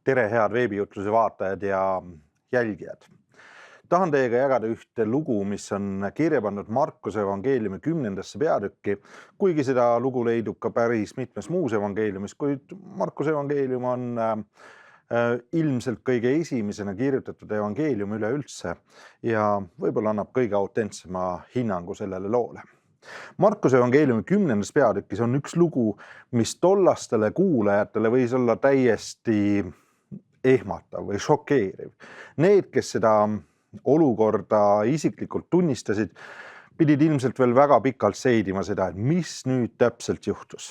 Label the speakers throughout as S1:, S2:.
S1: Tere, head veebijutluse vaatajad ja jälgijad. Tahan teiega jagada ühte lugu, mis on kirja pandud Markuse evangeeliumi 10. peatükki, kuigi seda lugu leidub ka päris mitmes muus evangeeliumis, kuid Markuse evangeelium on ilmselt kõige esimesena kirjutatud evangeelium üleüldse ja võib-olla annab kõige autentsema hinnangu sellele loole. Markuse evangeeliumi 10. peatükis on üks lugu, mis tollastele kuulajatele võis olla täiesti ehmatav või šokeeriv. Need, kes seda olukorda isiklikult tunnistasid, pidid ilmselt veel väga pikalt seedima seda, et mis nüüd täpselt juhtus.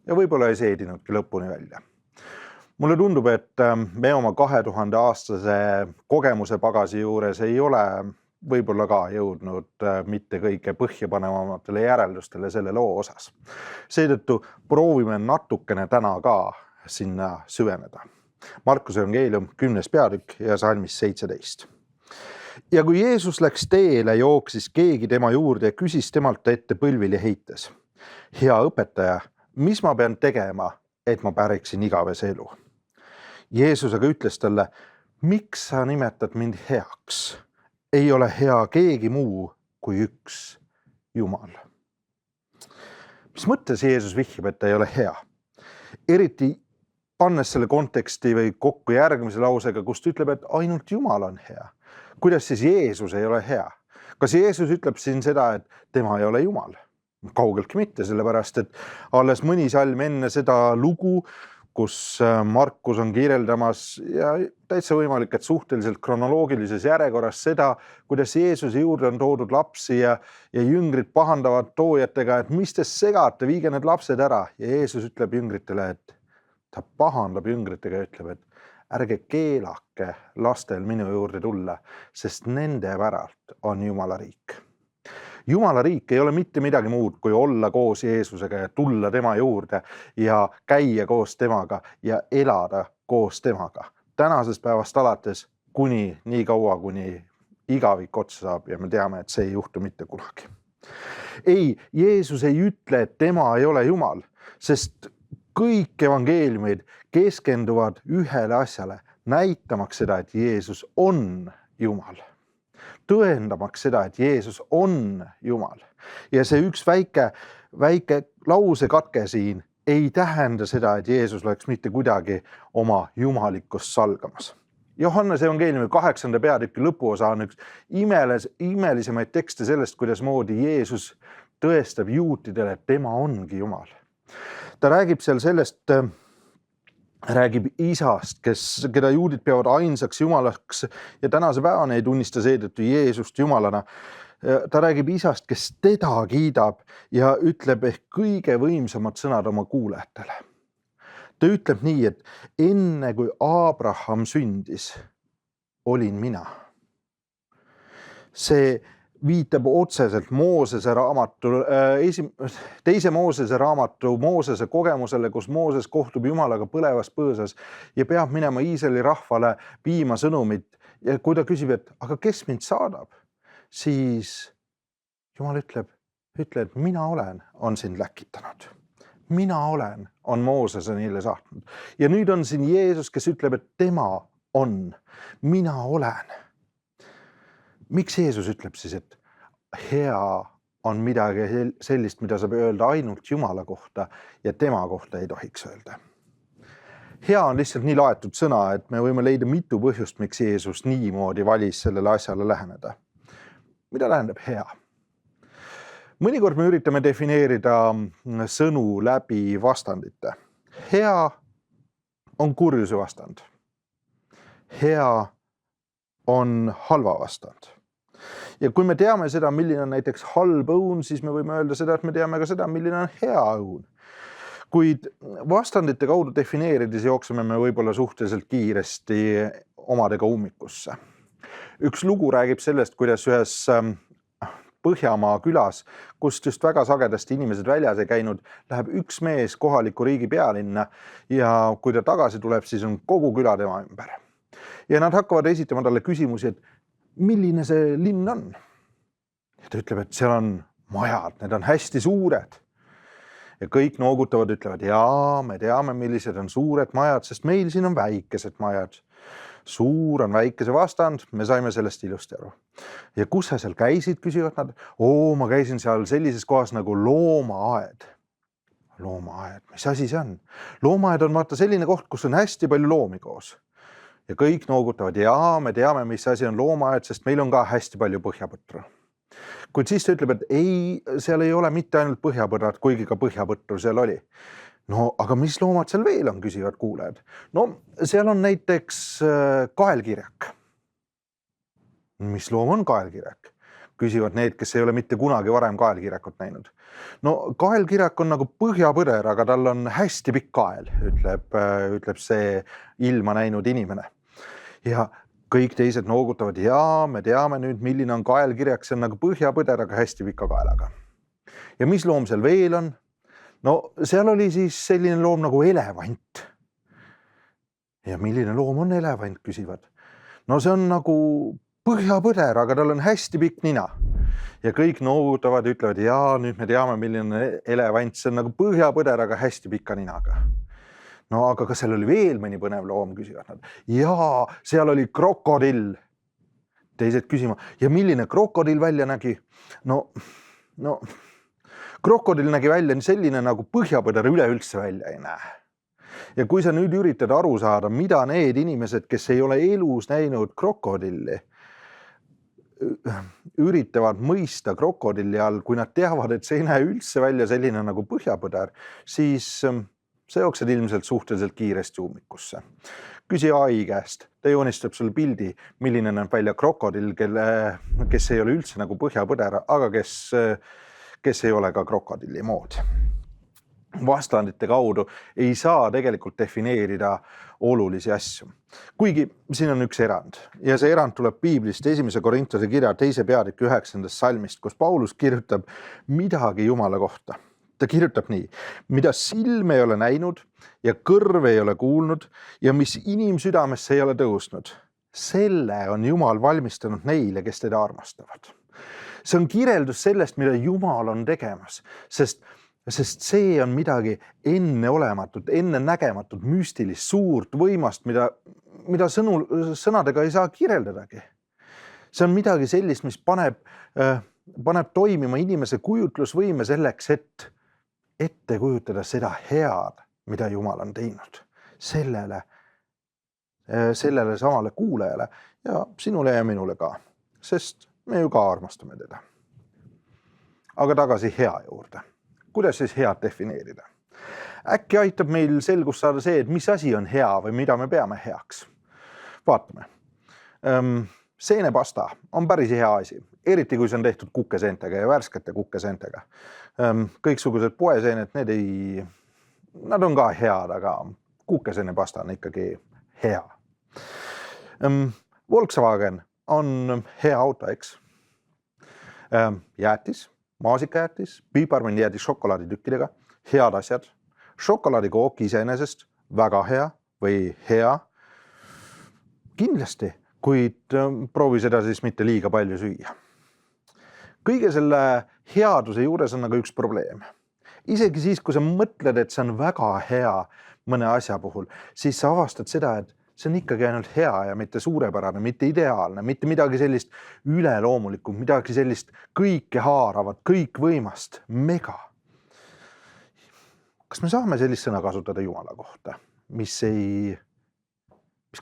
S1: Ja võib-olla ei seedinudki lõpuni välja. Mulle tundub, et me oma 2000-aastase kogemuse pagasi juures ei ole võib-olla ka jõudnud mitte kõige põhjapanevamatele järeldustele selle loo osas. Seetõttu proovime natukene täna ka sinna süveneda. Markuse evangeelium 10. peatükk ja salmis 17. Ja kui Jeesus läks teele, jooksis keegi tema juurde ja küsis temalt ette põlvili heites. Hea õpetaja, mis ma pean tegema, et ma päriksin igavese elu? Jeesus aga ütles talle, miks sa nimetad mind heaks? Ei ole hea keegi muu kui üks Jumal. Mis mõttes Jeesus vihjab, et ta ei ole hea? Eriti pannes selle konteksti või kokku järgmise lausega, kust ütleb, et ainult Jumal on hea. Kuidas siis Jeesus ei ole hea? Kas Jeesus ütleb siin seda, et tema ei ole Jumal? Kaugeltki mitte, sellepärast, et alles mõni salm enne seda lugu, kus Markus on kirjeldamas ja täitsa võimalik, et suhteliselt kronoloogilises järjekorras seda, kuidas Jeesuse juurde on toodud lapsi ja jüngrid pahandavad toojatega, et mis te segate, viige need lapsed ära. Ja Jeesus ütleb jüngritele, et ta pahandab jüngritega ja ütleb, et ärge keelake lastel minu juurde tulla, sest nende päralt on Jumala riik. Jumala riik ei ole mitte midagi muud, kui olla koos Jeesusega ja tulla tema juurde ja käia koos temaga ja elada koos temaga. Tänasest päevast alates kuni nii kaua, kuni igavik otsa saab ja me teame, et see ei juhtu mitte kunagi. Ei, Jeesus ei ütle, et tema ei ole Jumal, sest kõik evangeeliumid keskenduvad ühele asjale, näitamaks seda, et Jeesus on Jumal. Tõendamaks seda, et Jeesus on Jumal. Ja see üks väike lausekatke siin ei tähenda seda, et Jeesus oleks mitte kuidagi oma jumalikkust salgamas. Johannes evangeeliumi 8. peatüki lõpuosa on üks imelisemaid tekste sellest, kuidas moodi Jeesus tõestab juutidele, et tema ongi Jumal. Ta räägib seal sellest, räägib isast, keda juudid peavad ainsaks Jumalaks ja tänase päevani ei tunnista seetõttu Jeesust Jumalana. Ta räägib isast, kes teda kiidab ja ütleb ehk kõige võimsamad sõnad oma kuulajatele. Ta ütleb nii, et enne kui Abraham sündis, olin mina. See viitab otseselt teise Moosese raamatu Moosese kogemusele, kus Mooses kohtub Jumalaga põlevas põõsas ja peab minema Iisraeli rahvale viima sõnumit. Ja kui ta küsib, et aga kes mind saadab, siis Jumal ütleb, et mina olen, on sind läkitanud. Mina olen, on Moosese neile saatnud. Ja nüüd on siin Jeesus, kes ütleb, et tema on, mina olen. Miks Jeesus ütleb siis, et hea on midagi sellist, mida saab öelda ainult Jumala kohta ja tema kohta ei tohiks öelda? Hea on lihtsalt nii laetud sõna, et me võime leida mitu põhjust, miks Jeesus niimoodi valis sellele asjale läheneda. Mida tähendab hea? Mõnikord me üritame defineerida sõnu läbi vastandite. Hea on kurjuse vastand. Hea on halva vastand. Ja kui me teame seda, milline on näiteks halb õun, siis me võime öelda seda, et me teame ka seda, milline on hea õun. Kuid vastandite kaudu defineerides jookseme me võib-olla suhteliselt kiiresti omadega ummikusse. Üks lugu räägib sellest, kuidas ühes Põhjamaa külas, kust just väga sagedasti inimesed väljas ei käinud, läheb üks mees kohaliku riigi pealinna ja kui ta tagasi tuleb, siis on kogu küla tema ümber. Ja nad hakkavad esitama talle küsimusi, et milline see linn on? Ja ta ütleb, et seal on majad, need on hästi suured. ja kõik noogutavad, ütlevad, jaa, me teame, millised on suured majad, sest meil siin on väikesed majad. Suur on väikese vastand, me saime sellest ilusti aru. Ja kus sa seal käisid, küsivad nad? Ma käisin seal sellises kohas nagu loomaaed. Loomaaed, mis asi see on? Loomaaed on vaata selline koht, kus on hästi palju loomi koos. Ja kõik noogutavad, jaa, me teame, mis asi on loomaaed, sest meil on ka hästi palju põhjapõtru. Kuid siis ta ütleb, et ei, seal ei ole mitte ainult põhjapõdrad, kuigi ka põhjapõtru seal oli. No, aga mis loomad seal veel on, küsivad kuulajad? No, seal on näiteks kaelkirjak. Mis loom on kaelkirjak? Küsivad need, kes ei ole mitte kunagi varem kaelkirjakut näinud. No, kaelkirjak on nagu põhjapõder, aga tal on hästi pikk kael, ütleb see ilma näinud inimene. Ja kõik teised noogutavad, jaa, me teame nüüd, milline on kaelkirjak, see on nagu põhjapõder, aga hästi pika kaelaga. Ja mis loom seal veel on? No, seal oli siis selline loom nagu elevant. Ja milline loom on elevant, küsivad? No see on nagu põhjapõder, aga tal on hästi pikk nina. Ja kõik noogutavad, ütlevad, jaa, nüüd me teame, milline elevant, see on nagu põhjapõder, aga hästi pika ninaga. No aga kas seal oli veel mõni põnev loom, küsivad nad? Jaa, seal oli krokodill. Teised küsima, ja milline krokodill välja nägi? No, krokodill nägi välja selline nagu põhjapõder üleüldse välja ei näe. Ja kui sa nüüd üritad aru saada, mida need inimesed, kes ei ole elus näinud krokodilli, üritavad mõista krokodilli all, kui nad teavad, et see ei näe üldse välja selline nagu põhjapõder, siis see jooksed ilmselt suhteliselt kiiresti ummikusse. Küsi AI käest, ta joonistab sulle pildi, milline näeb välja krokodill, kes ei ole üldse nagu põhjapõder, aga kes ei ole ka krokodilli mood. Vastandite kaudu ei saa tegelikult defineerida olulisi asju. Kuigi siin on üks erand ja see erand tuleb Piiblist 1. Korintuse kirja 2. peatüki 9. salmist, kus Paulus kirjutab midagi Jumala kohta. Ta kirjutab nii, mida silm ei ole näinud ja kõrv ei ole kuulnud ja mis inimsüdamesse ei ole tõusnud. Selle on Jumal valmistanud neile, kes teda armastavad. See on kirjeldus sellest, mida Jumal on tegemas, sest see on midagi enneolematut, ennenägematut, müstilist, suurt, võimast, mida sõnadega ei saa kirjeldadagi. See on midagi sellist, mis paneb toimima inimese kujutlusvõime selleks, et ette kujutada seda head, mida Jumal on teinud sellele samale kuulajale ja sinule ja minule ka, sest me ju ka armastame teda. Aga tagasi hea juurde. Kuidas siis head defineerida? Äkki aitab meil selgust saada see, et mis asi on hea või mida me peame heaks. Vaatame. Seenepasta on päris hea asi, eriti kui see on tehtud kukeseentega ja värskete kukeseentega. Kõiksugused poeseened, nad on ka head, aga kukeseenepasta on ikkagi hea. Volkswagen on hea auto, eks? Jäätis, maasikajäätis, piiparmannijäätis šokolaaditükkidega, head asjad. Šokolaadikook iseenesest väga hea või hea. Kindlasti, kuid proovi seda siis mitte liiga palju süüa. Kõige selle headuse juures on aga üks probleem. Isegi siis, kui sa mõtled, et see on väga hea mõne asja puhul, siis sa avastad seda, et see on ikkagi ainult hea ja mitte suurepärane, mitte ideaalne, mitte midagi sellist üleloomulikku, midagi sellist kõike haaravat, kõikvõimast, mega. Kas me saame sellist sõna kasutada Jumala kohta, mis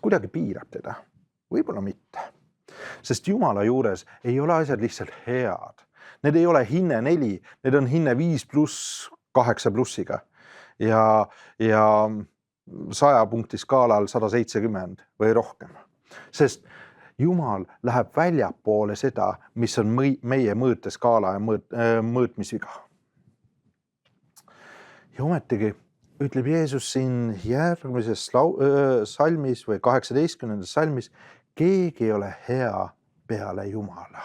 S1: kuidagi piirab teda? Võib-olla mitte. Sest Jumala juures ei ole asjad lihtsalt head. Need ei ole hinne 4, need on hinne 5+, 8+-iga ja 100 punkti skaalal 170 või rohkem. Sest Jumal läheb väljapoole seda, mis on meie mõõteskaala ja mõõtmisviga. Ja ometigi ütleb Jeesus siin järgmises salmis või 18. salmis, keegi ei ole hea peale Jumala.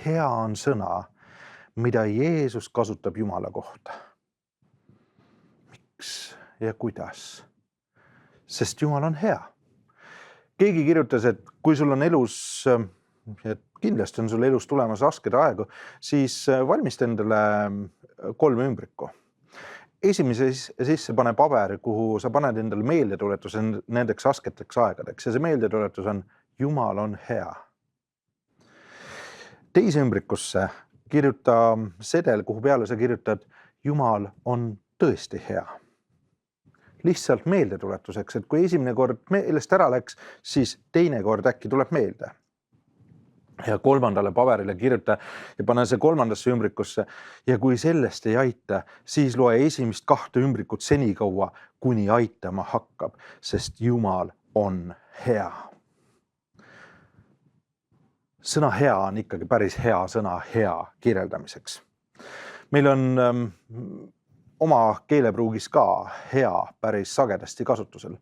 S1: Hea on sõna, mida Jeesus kasutab Jumala kohta. Miks ja kuidas? Sest Jumal on hea. Keegi kirjutas, et kui sul on elus kindlasti on sul elus tulemas rasked aegu, siis valmista endale 3 ümbrikku. Esimese sisse pane paber, kuhu sa paned endale meeldetuletuse nendeks rasketeks aegadeks ja see meeldetuletus on Jumal on hea. Teise ümbrikusse kirjuta sedel, kuhu peale sa kirjutad Jumal on tõesti hea. Lihtsalt meeldetuletuseks, et kui esimene kord meelest ära läks, siis teine kord äkki tuleb meelde. Ja 3. paberile kirjuta ja pane see 3. ümbrikusse ja kui sellest ei aita, siis loe esimest 2 ümbrikut senikaua, kuni aitama hakkab, sest Jumal on hea. Sõna hea on ikkagi päris hea sõna hea kirjeldamiseks. Meil on oma keelepruugis ka hea päris sagedasti kasutusel.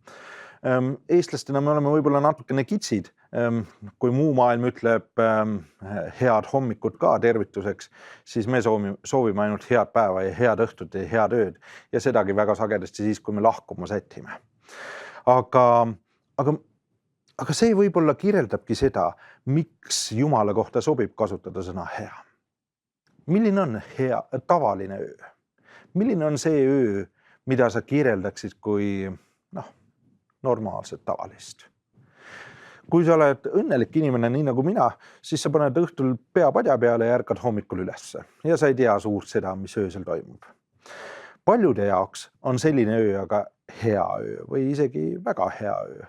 S1: Eestlastena me oleme võib-olla natukene kitsid, kui muu maailm ütleb head hommikut ka tervituseks, siis me soovime ainult head päeva ja head õhtut ja head ööd ja sedagi väga sagedasti siis, kui me lahkuma sätime. Aga see võib-olla kirjeldabki seda, miks Jumala kohta sobib kasutada sõna hea. Milline on hea tavaline öö? Milline on see öö, mida sa kirjeldaksid kui normaalset tavalist? Kui sa oled õnnelik inimene, nii nagu mina, siis sa paned õhtul pea padja peale ja ärkad hommikul ülesse ja sa ei tea suurt seda, mis öösel toimub. Paljude jaoks on selline öö aga hea öö või isegi väga hea öö.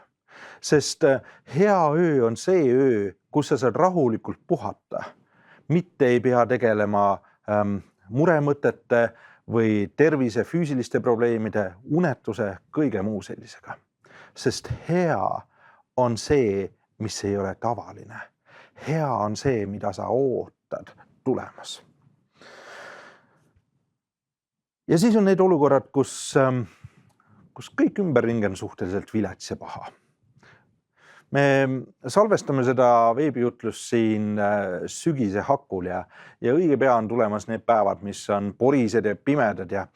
S1: Sest hea öö on see öö, kus sa saad rahulikult puhata. Mitte ei pea tegelema muremõtete või tervise füüsiliste probleemide, unetuse, kõige muu sellisega. Sest hea on see, mis ei ole tavaline. Hea on see, mida sa ootad tulemas. Ja siis on need olukorrad, kus kõik ümberringi on suhteliselt vilets ja paha. Me salvestame seda veebijutlust siin sügise hakul ja õige pea on tulemas need päevad, mis on porised ja pimedad ja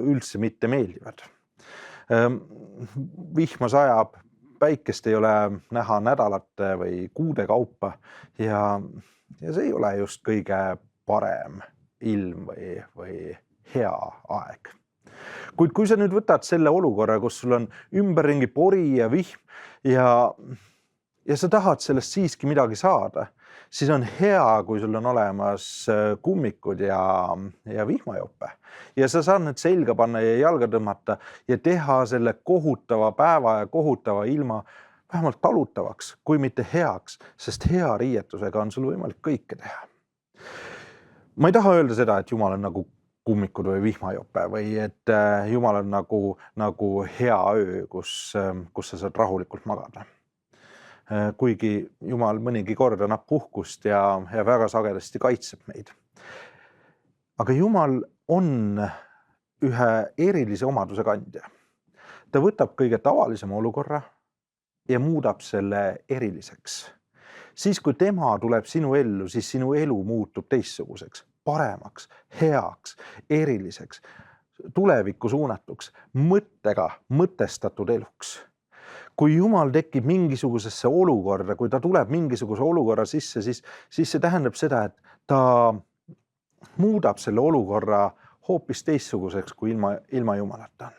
S1: üldse mitte meeldivad. Vihma sajab, päikest ei ole näha nädalate või kuude kaupa ja see ei ole just kõige parem ilm või hea aeg. Kuid kui sa nüüd võtad selle olukorra, kus sul on ümberringi pori ja vihm ja sa tahad sellest siiski midagi saada, siis on hea, kui sul on olemas kummikud ja vihmajope. Ja sa saad need selga panna ja jalga tõmmata ja teha selle kohutava päeva ja kohutava ilma vähemalt talutavaks, kui mitte heaks, sest hea riietusega on sul võimalik kõike teha. Ma ei taha öelda seda, et Jumal on nagu kummikud või vihmajope või et Jumal on nagu hea öö, kus sa saad rahulikult magada. Kuigi Jumal mõnigi kord annab puhkust ja väga sagedasti kaitseb meid. Aga Jumal on ühe erilise omaduse kandja. Ta võtab kõige tavalisema olukorra ja muudab selle eriliseks. Siis kui tema tuleb sinu ellu, siis sinu elu muutub teistsuguseks, paremaks, heaks, eriliseks, tulevikku suunatuks, mõttega mõtestatud eluks. Kui Jumal tekib mingisugusesse olukorda, kui ta tuleb mingisuguse olukorra sisse, siis see tähendab seda, et ta muudab selle olukorra hoopis teistsuguseks, kui ilma Jumalata on.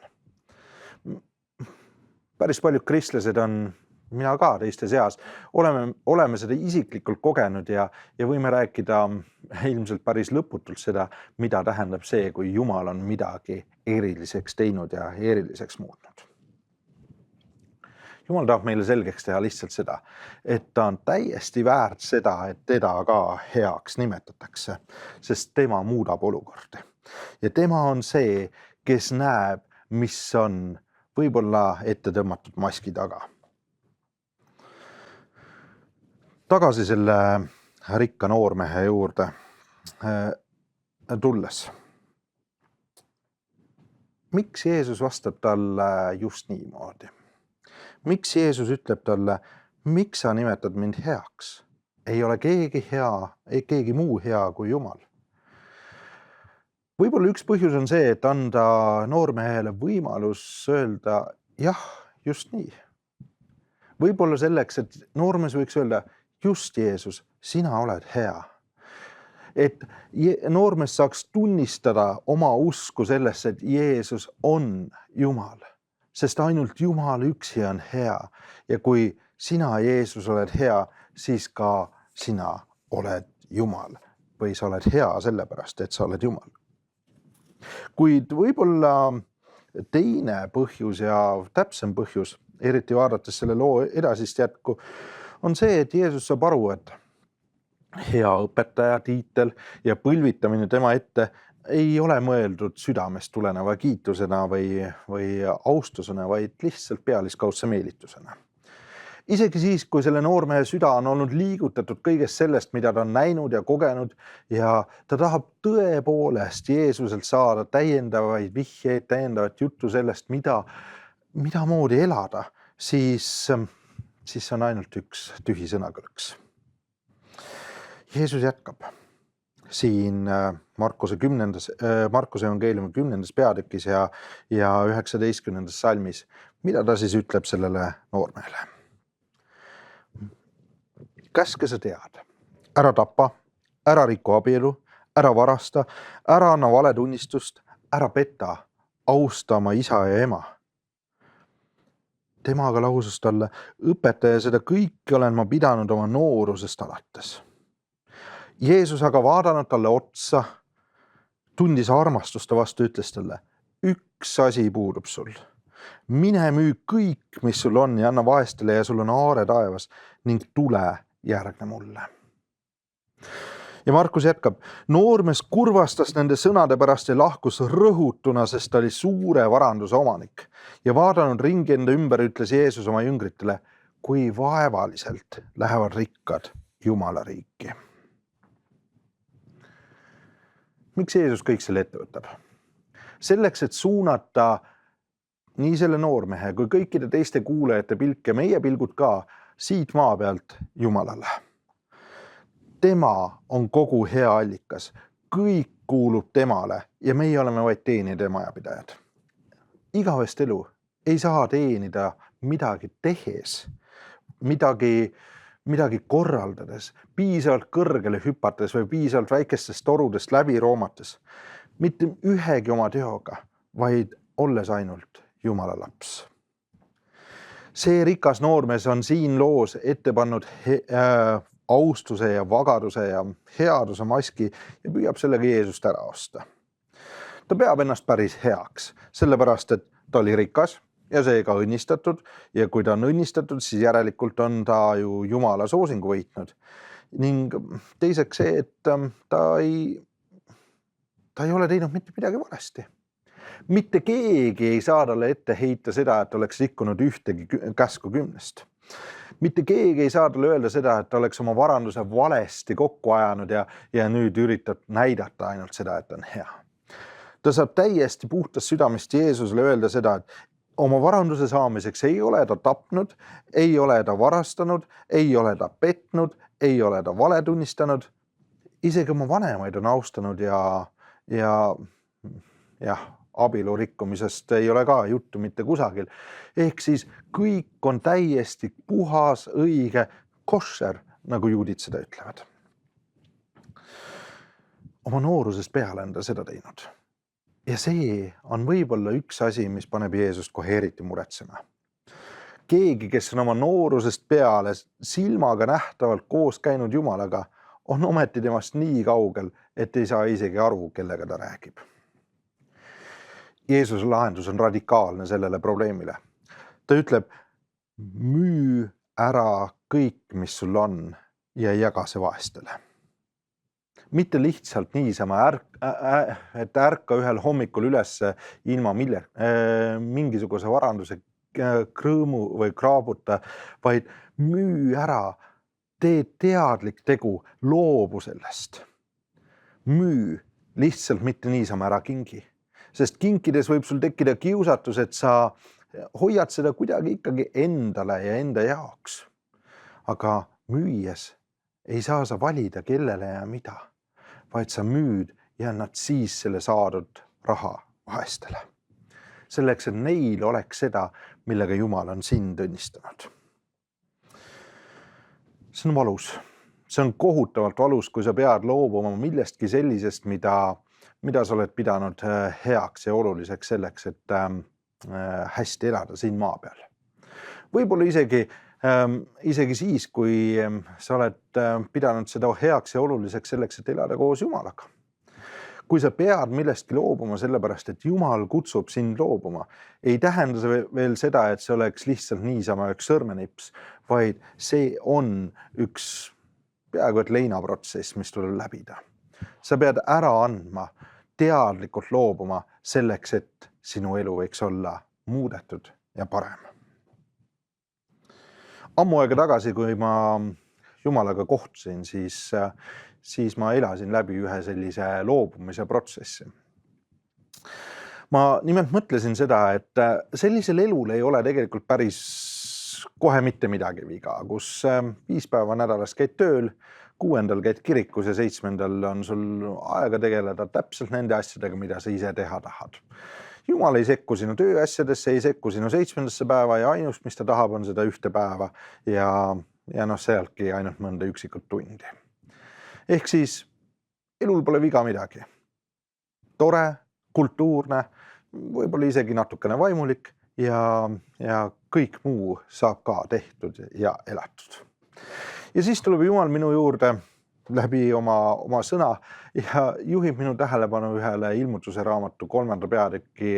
S1: Päris paljud kristlased on, mina ka teiste seas, oleme seda isiklikult kogenud ja võime rääkida ilmselt päris lõputult seda, mida tähendab see, kui Jumal on midagi eriliseks teinud ja eriliseks muutnud. Jumal tahab meile selgeks teha lihtsalt seda, et ta on täiesti väärt seda, et teda ka heaks nimetatakse, sest tema muudab olukordi. Ja tema on see, kes näeb, mis on võib-olla ette tõmmatud maski taga. Tagasi selle rikka noormehe juurde tulles. Miks Jeesus vastab talle just niimoodi? Miks Jeesus ütleb talle, miks sa nimetad mind heaks? Ei ole keegi muu hea kui Jumal. Võib-olla üks põhjus on see, et anda noormehele võimalus öelda jah, just nii. Võib-olla selleks, et noormees võiks öelda, just Jeesus, sina oled hea. Et noormees saaks tunnistada oma usku sellesse, et Jeesus on Jumal, sest ainult Jumal üksi on hea. Ja kui sina, Jeesus, oled hea, siis ka sina oled Jumal või sa oled hea sellepärast, et sa oled Jumal. Kuid võib-olla teine põhjus ja täpsem põhjus, eriti vaadates selle loo edasist jätku, on see, et Jeesus saab aru, et hea õpetaja tiitel ja põlvitamine tema ette ei ole mõeldud südamest tuleneva kiitusena või austusena, vaid lihtsalt pealiskaudse meelitusena. Isegi siis, kui selle noormehe süda on olnud liigutatud kõigest sellest, mida ta on näinud ja kogenud ja ta tahab tõepoolest Jeesuselt saada täiendavaid vihjeid, täiendavat juttu sellest, mida moodi elada, siis on ainult üks tühi sõnakõlks. Jeesus jätkab siin Markuse evangeeliumi 10. peatükis ja 19. salmis, mida ta siis ütleb sellele noormehele. Käske sa tead, ära tapa, ära riku abielu, ära varasta, ära anna valetunnistust, ära peta, austa oma isa ja ema. Temaga lausus talle, õpetaja, seda kõike olen ma pidanud oma noorusest alates. Jeesus aga vaadanud talle otsa, tundis armastusta vastu, ütles talle, üks asi puudub sul. Mine müü kõik, mis sul on ja anna vaestele ja sul on aare taevas ning tule järgne mulle. Ja Markus jätkab, noormees kurvastas nende sõnade pärast ja lahkus rõhutuna, sest ta oli suure varanduse omanik. Ja vaadanud ringi enda ümber, ütles Jeesus oma jüngritele, kui vaevaliselt lähevad rikkad Jumala riiki. Miks Jeesus kõik selle ette võtab? Selleks, et suunata nii selle noormehe kui kõikide teiste kuulajate pilk ja meie pilgud ka siit maa pealt Jumalale. Tema on kogu hea allikas, kõik kuulub temale ja meie oleme vaid teenida ja majapidajad. Igavest elu ei saa teenida midagi tehes, midagi korraldades, piisavalt kõrgele hüpates või piisavalt väikestest torudest läbi roomates. Mitte ühegi oma teoga, vaid olles ainult Jumala laps. See rikas noormees on siin loos ette pannud austuse ja vagaduse ja headuse maski ja püüab sellega Jeesust ära osta. Ta peab ennast päris heaks, sellepärast et ta oli rikas ja seega õnnistatud ja kui ta on õnnistatud, siis järelikult on ta ju Jumala soosingu võitnud. Ning teiseks see, et ta ei ole teinud mitte midagi valesti. Mitte keegi ei saa talle ette heita seda, et oleks rikkunud ühtegi käsku 10. Mitte keegi ei saa talle öelda seda, et ta oleks oma varanduse valesti kokku ajanud ja nüüd üritab näidata ainult seda, et on hea. Ta saab täiesti puhtast südamest Jeesusele öelda seda, et oma varanduse saamiseks ei ole ta tapnud, ei ole ta varastanud, ei ole ta petnud, ei ole ta valetunnistanud. Isegi oma vanemaid on austanud ja abielu rikkumisest ei ole ka juttu mitte kusagil. Ehk siis kõik on täiesti puhas, õige, koššer, nagu juudid seda ütlevad. Oma noorusest peale on ta seda teinud. Ja see on võib-olla üks asi, mis paneb Jeesust kohe eriti muretsema. Keegi, kes on oma noorusest peale silmaga nähtavalt koos käinud Jumalaga, on ometi temast nii kaugel, et ei saa isegi aru, kellega ta räägib. Jeesuse lahendus on radikaalne sellele probleemile. Ta ütleb, müü ära kõik, mis sul on ja jaga see vaestele. Mitte lihtsalt niisama, et ärka ühel hommikul üles ilma mingisuguse varanduse krõõmu või kraabuta, vaid müü ära, tee teadlik tegu, loobu sellest. Müü lihtsalt mitte niisama ära kingi. Sest kinkides võib sul tekkida kiusatus, et sa hoiad seda kuidagi ikkagi endale ja enda jaoks. Aga müües ei saa sa valida kellele ja mida, vaid sa müüd ja annad siis selle saadud raha vaestele. Selleks, et neil oleks seda, millega Jumal on sind õnnistanud. See on valus. See on kohutavalt valus, kui sa pead loobuma millestki sellisest, mida sa oled pidanud heaks ja oluliseks selleks, et hästi elada siin maa peal. Võib-olla isegi siis, kui sa oled pidanud seda heaks ja oluliseks selleks, et elada koos Jumalaga. Kui sa pead millestki loobuma sellepärast, et Jumal kutsub sind loobuma, ei tähenda see veel seda, et see oleks lihtsalt niisama üks sõrmenips, vaid see on üks peaaegu et leinaprotsess, mis tuleb läbida. Sa pead ära andma, teadlikult loobuma selleks, et sinu elu võiks olla muudetud ja parem. Ammu aega tagasi, kui ma Jumalaga kohtusin, siis ma elasin läbi ühe sellise loobumise protsessi. Ma nimelt mõtlesin seda, et sellisel elul ei ole tegelikult päris kohe mitte midagi viga, kus 5 päeva nädalas käid tööl, 6. käid kirikus ja 7. on sul aega tegeleda täpselt nende asjadega, mida sa ise teha tahad. Jumal ei sekku sinu tööasjadesse, ei sekku sinu 7. päeva ja ainus, mis ta tahab, on seda 1 päeva ja sealtki ainult mõnda üksikut tundi. Ehk siis elul pole viga midagi. Tore, kultuurne, võib-olla isegi natukene vaimulik ja kõik muu saab ka tehtud ja elatud. Ja siis tuleb Jumal minu juurde läbi oma sõna ja juhib minu tähelepanu ühele Ilmutuse raamatu 3. peatüki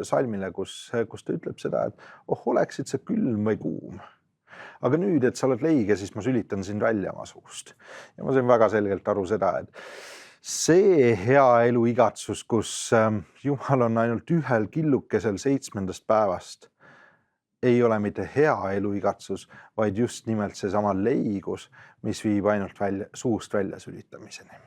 S1: salmile, kus ta ütleb seda, et oleksid sa külm või kuum. Aga nüüd, et sa oled leige, siis ma sülitan sind välja oma suust. Ja ma sain väga selgelt aru seda, et see hea elu igatsus, kus Jumal on ainult ühel killukesel 7. päevast, ei ole mitte hea elu igatsus, vaid just nimelt see sama leigus, mis viib ainult suust välja sülitamiseni.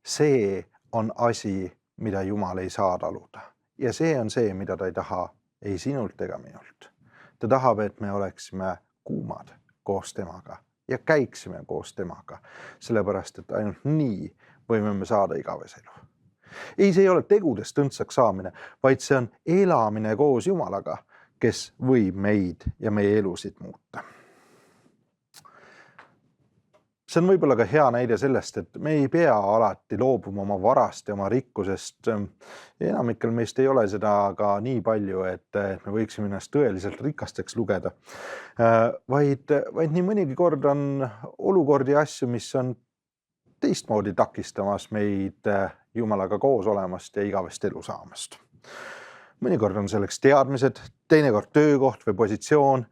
S1: See on asi, mida Jumal ei saa taluda. Ja see on see, mida ta ei taha ei sinult ega minult. Ta tahab, et me oleksime kuumad koos temaga ja käiksime koos temaga, sellepärast, et ainult nii võime me saada igaveselu. Ei, see ei ole tegudest õndsaks saamine, vaid see on elamine koos Jumalaga, kes võib meid ja meie elusid muuta. See on võib-olla ka hea näide sellest, et me ei pea alati loobuma oma varast ja oma rikkusest. Enamikel meist ei ole seda ka nii palju, et me võiksime ennast tõeliselt rikasteks lugeda. Vaid nii mõnigi kord on olukordi asju, mis on teistmoodi takistamas meid Jumalaga koos olemast ja igavest elu saamast. Mõnikord on selleks teadmised, teinekord töökoht või positsioon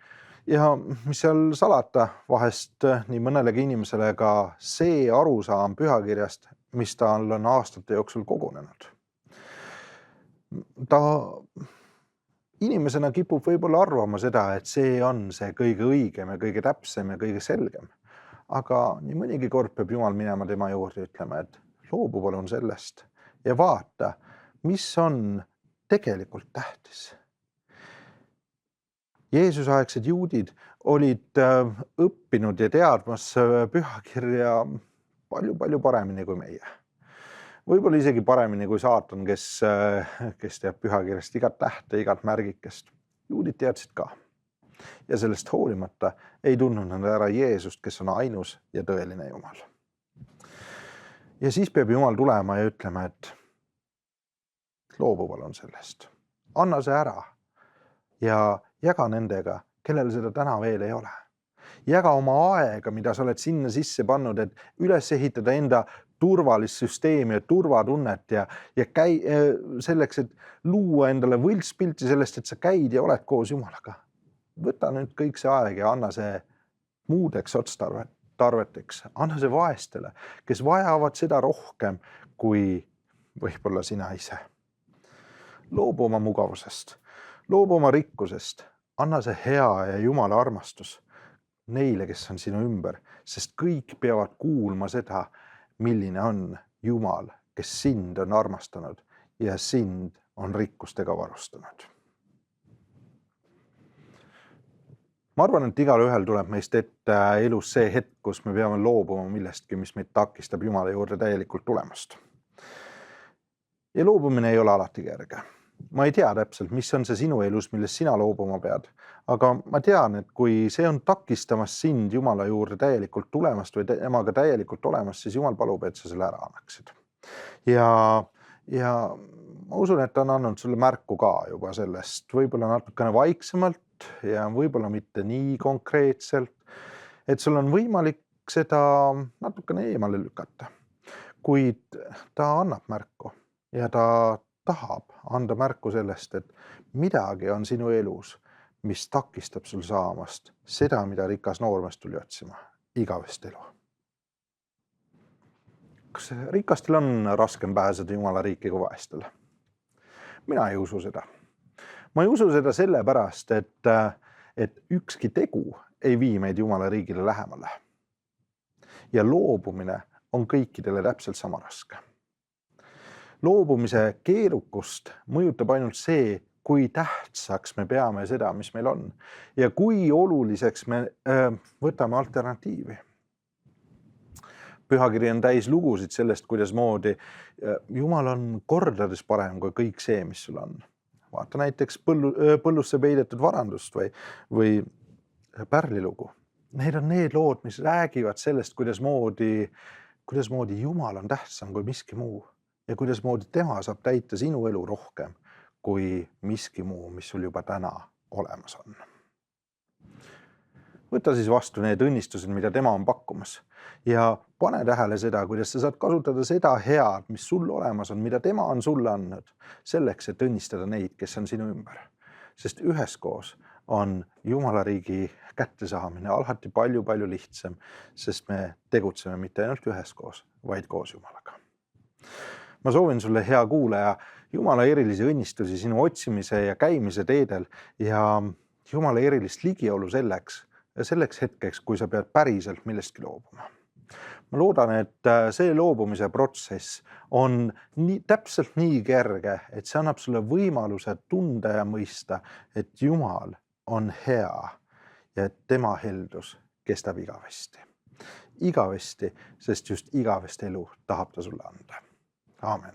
S1: ja mis seal salata, vahest nii mõnelegi inimesele ka see arusaam pühakirjast, mis tal on aastate jooksul kogunenud. Ta inimesena kipub võib-olla arvama seda, et see on see kõige õigem ja kõige täpsem ja kõige selgem. Aga nii mõnigi kord peab Jumal minema tema juurde ja ütlema, et loobu palun sellest ja vaata, mis on tegelikult tähtis. Jeesuse-aegsed juudid olid õppinud ja teadmas pühakirja palju paremini kui meie. Võib-olla isegi paremini kui saatan, kes teab pühakirjast igat tähte, igat märgikest. Juudid teadsid ka. Ja sellest hoolimata ei tundnud nad ära Jeesust, kes on ainus ja tõeline Jumal. Ja siis peab Jumal tulema ja ütlema, et loobu palun sellest. Anna see ära ja jaga nendega, kellel seda täna veel ei ole. Jaga oma aega, mida sa oled sinna sisse pannud, et üles ehitada enda turvalist süsteemi ja turvatunnet ja selleks, et luua endale võltspilti sellest, et sa käid ja oled koos Jumalaga. Võta nüüd kõik see aeg ja anna see muudeks otstarveteks. Anna see vaestele, kes vajavad seda rohkem kui võib-olla sina ise. Loobu oma mugavusest, loobu oma rikkusest, anna see hea ja Jumala armastus neile, kes on sinu ümber, sest kõik peavad kuulma seda, milline on Jumal, kes sind on armastanud ja sind on rikkustega varustanud. Ma arvan, et igal ühel tuleb meist ette elus see hetk, kus me peame loobuma millestki, mis meid takistab Jumala juurde täielikult tulemast. Ja loobumine ei ole alati kerge. Ma ei tea täpselt, mis on see sinu elus, millest sina loobuma pead, aga ma tean, et kui see on takistamas sind Jumala juurde täielikult tulemast või temaga täielikult olemast, siis Jumal palub, et sa selle ära annaksid. Ja ma usun, et ta on andnud sulle märku ka juba sellest, võib-olla natukene vaiksemalt ja võib-olla mitte nii konkreetselt, et sul on võimalik seda natukene eemale lükata, kuid ta annab märku ja ta tahab anda märku sellest, et midagi on sinu elus, mis takistab sul saamast seda, mida rikas noormees tuli otsima, igavest elu. Kas rikastel on raskem pääseda Jumala riiki kui vaestel? Mina ei usu seda. Ma ei usu seda sellepärast, et ükski tegu ei vii meid Jumala riigile lähemale. Ja loobumine on kõikidele täpselt sama raske. Loobumise keerukust mõjutab ainult see, kui tähtsaks me peame seda, mis meil on ja kui oluliseks me võtame alternatiivi. Pühakiri on täis lugusid sellest, kuidas moodi Jumal on kordades parem kui kõik see, mis sul on. Vaata näiteks põllusse peidetud varandust või pärlilugu. Need on need lood, mis räägivad sellest, kuidas moodi Jumal on tähtsam kui miski muu ja kuidas moodi tema saab täita sinu elu rohkem kui miski muu, mis sul juba täna olemas on. Võta siis vastu need õnnistused, mida tema on pakkumas ja pane tähele seda, kuidas sa saad kasutada seda head, mis sul olemas on, mida tema on sulle andnud, selleks, et õnnistada neid, kes on sinu ümber. Sest üheskoos on Jumala riigi kättesaamine alati palju-palju lihtsam, sest me tegutseme mitte ainult üheskoos, vaid koos Jumalaga. Ma soovin sulle, hea kuulaja, Jumala erilisi õnnistusi sinu otsimise ja käimise teedel ja Jumala erilist ligiolu selleks hetkeks, kui sa pead päriselt millestki loobuma. Ma loodan, et see loobumise protsess on täpselt nii kerge, et see annab sulle võimaluse tunda ja mõista, et Jumal on hea ja et tema heldus kestab igavesti. Igavesti, sest just igavest elu tahab ta sulle anda. Aamen.